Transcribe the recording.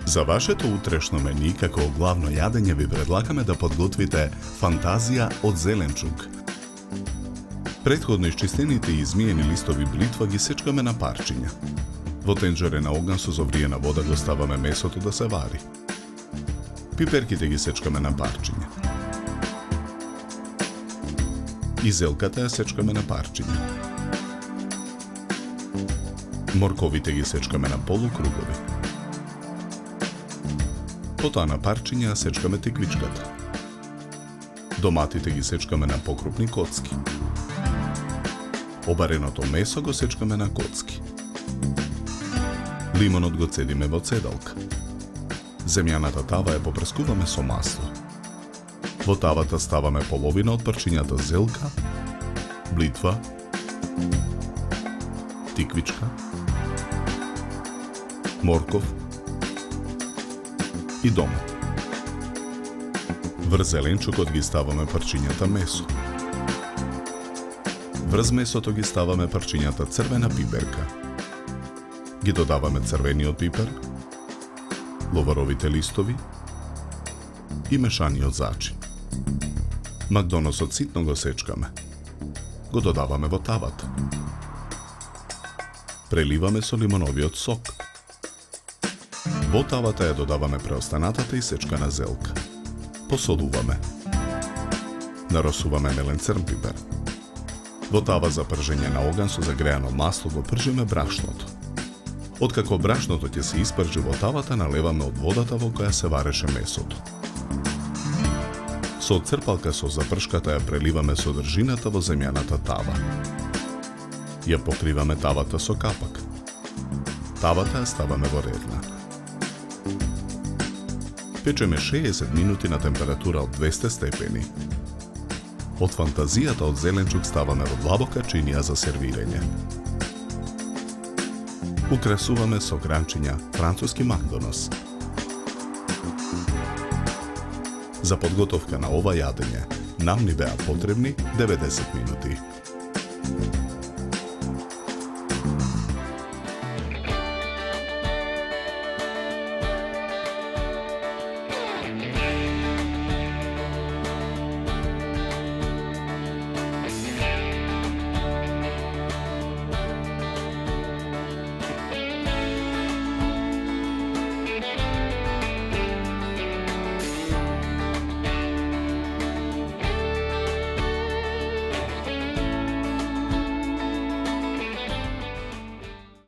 За вашето утрешно мени, како главно јадење, ви предлагаме да подготвите фантазија од зеленчук. Претходно исчистените и измиени листови блитва ги сечкаме на парчиња. Во тенџере на оган со зовриена вода го ставаме месото да се вари. Пиперките ги сечкаме на парчиња. И зелката ја сечкаме на парчиња. Морковите ги сечкаме на полукругови. Потоа на парчиња сечкаме тиквичката. Доматите ги сечкаме на покрупни коцки. Обареното месо го сечкаме на коцки. Лимонот го цедиме во цедалка. Земјаната тава ја попрескуваме со масло. Во тавата ставаме половина од парчињата зелка, блитва, тиквичка, морков и домат. Врз зеленчукот ги ставаме парчињата месо. Врз месото ги ставаме парчињата црвена пиперка. Ги додаваме црвениот пипер, ловаровите листови и мешаниот зачин. Макдоносот ситно го сечкаме. Го додаваме во тавата. Преливаме со лимоновиот сок. Во тавата ја додаваме преостанатата и сечкана зелка. Посолуваме. Наросуваме мелен црн пипер. Во тава за пржење на оган со загреано масло го пржиме брашното. Откако брашното ќе се испржи во тавата, налеваме од водата во која се вареше месото. Со црпалка со запршката ја преливаме содржината во земјаната тава. Ја покриваме тавата со капак. Тавата ја ставаме во редна. Печеме 60 минути на температура од 200 степени. Од фантазијата од зеленчук ставаме во длабока чинија за сервирање. Украсуваме со гранчиња француски макдонос. За подготовка на ова јадење нам ни беа потребни 90 минути.